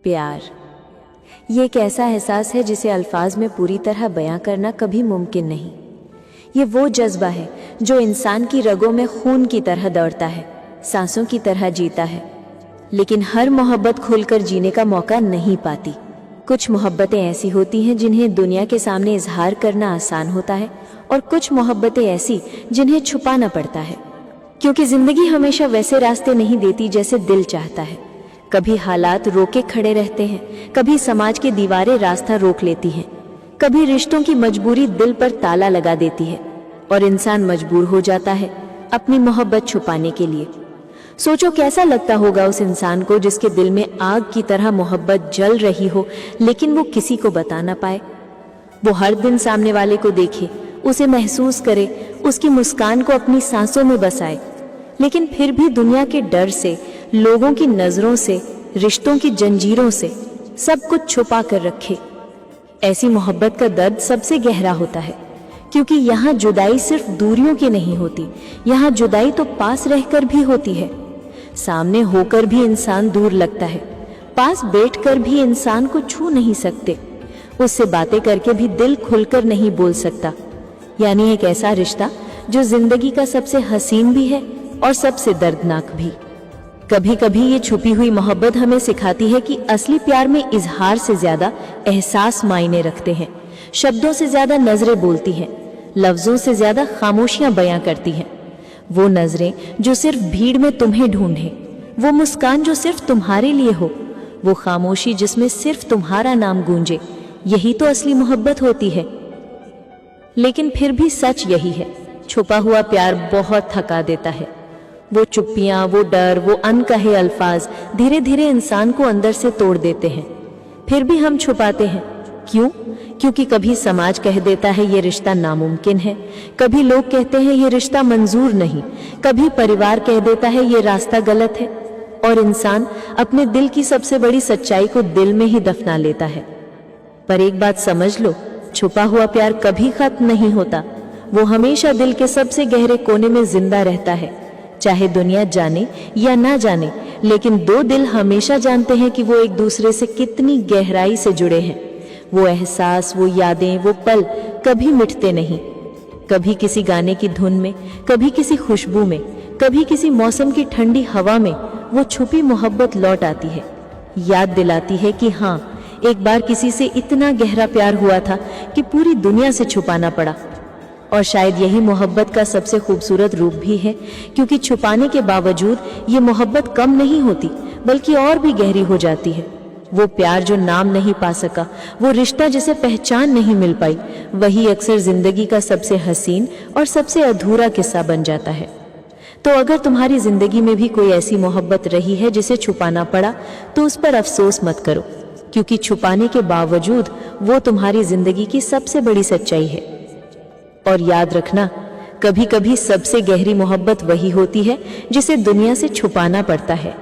प्यार ये एक ऐसा एहसास है जिसे अल्फाज में पूरी तरह बयां करना कभी मुमकिन नहीं। ये वो जज्बा है जो इंसान की रगों में खून की तरह दौड़ता है, सांसों की तरह जीता है, लेकिन हर मोहब्बत खुलकर जीने का मौका नहीं पाती। कुछ मोहब्बतें ऐसी होती हैं जिन्हें दुनिया के सामने इजहार करना आसान होता है, और कुछ मोहब्बतें ऐसी जिन्हें छुपाना पड़ता है, क्योंकि जिंदगी हमेशा वैसे रास्ते नहीं देती जैसे दिल चाहता है। कभी हालात रोके खड़े रहते हैं, कभी समाज की दीवारें रास्ता रोक लेती हैं, कभी रिश्तों की मजबूरी दिल पर ताला लगा देती है और इंसान मजबूर हो जाता है अपनी मोहब्बत छुपाने के लिए। सोचो कैसा लगता होगा उस इंसान को जिसके दिल में आग की तरह मोहब्बत जल रही हो, लेकिन वो किसी को बता ना पाए। वो हर दिन सामने वाले को देखे, उसे महसूस करे, उसकी मुस्कान को अपनी सांसों में बसाए, लेकिन फिर भी दुनिया के डर से, लोगों की नजरों से, रिश्तों की जंजीरों से सब कुछ छुपा कर रखे। ऐसी मोहब्बत का दर्द सबसे गहरा होता है, क्योंकि यहाँ जुदाई सिर्फ दूरियों की नहीं होती, यहाँ जुदाई तो पास रहकर भी होती है। सामने होकर भी इंसान दूर लगता है, पास बैठकर भी इंसान को छू नहीं सकते, उससे बातें करके भी दिल खुलकर नहीं बोल सकता। यानी एक ऐसा रिश्ता जो जिंदगी का सबसे हसीन भी है और सबसे दर्दनाक भी। कभी कभी ये छुपी हुई मोहब्बत हमें सिखाती है कि असली प्यार में इजहार से ज्यादा एहसास मायने रखते हैं। शब्दों से ज्यादा नजरें बोलती हैं, लफ्जों से ज्यादा खामोशियां बयां करती हैं। वो नजरें जो सिर्फ भीड़ में तुम्हें ढूंढे, वो मुस्कान जो सिर्फ तुम्हारे लिए हो, वो खामोशी जिसमें सिर्फ तुम्हारा नाम गूंजे, यही तो असली मोहब्बत होती है। लेकिन फिर भी सच यही है, छुपा हुआ प्यार बहुत थका देता है। वो चुप्पियां, वो डर, वो अनकहे अल्फाज धीरे धीरे इंसान को अंदर से तोड़ देते हैं। फिर भी हम छुपाते हैं, क्यों? क्योंकि कभी समाज कह देता है ये रिश्ता नामुमकिन है, कभी लोग कहते हैं ये रिश्ता मंजूर नहीं, कभी परिवार कह देता है ये रास्ता गलत है, और इंसान अपने दिल की सबसे बड़ी सच्चाई को दिल में ही दफना लेता है। पर एक बात समझ लो, छुपा हुआ प्यार कभी खत्म नहीं होता, वो हमेशा दिल के सबसे गहरे कोने में जिंदा रहता है। चाहे दुनिया जाने या ना जाने, लेकिन दो दिल हमेशा जानते हैं कि वो एक दूसरे से कितनी गहराई से जुड़े हैं। वो एहसास, वो यादें, वो पल कभी मिटते नहीं। कभी किसी गाने की धुन में, कभी किसी खुशबू में, कभी किसी मौसम की ठंडी हवा में वो छुपी मोहब्बत लौट आती है, याद दिलाती है कि हाँ, एक बार किसी से इतना गहरा प्यार हुआ था कि पूरी दुनिया से छुपाना पड़ा। और शायद यही मोहब्बत का सबसे खूबसूरत रूप भी है, क्योंकि छुपाने के बावजूद ये मोहब्बत कम नहीं होती, बल्कि और भी गहरी हो जाती है। वो प्यार जो नाम नहीं पा सका, वो रिश्ता जिसे पहचान नहीं मिल पाई, वही अक्सर जिंदगी का सबसे हसीन और सबसे अधूरा किस्सा बन जाता है। तो अगर तुम्हारी जिंदगी में भी कोई ऐसी मोहब्बत रही है जिसे छुपाना पड़ा, तो उस पर अफसोस मत करो, क्योंकि छुपाने के बावजूद वो तुम्हारी जिंदगी की सबसे बड़ी सच्चाई है। और याद रखना, कभी कभी सबसे गहरी मोहब्बत वही होती है जिसे दुनिया से छुपाना पड़ता है।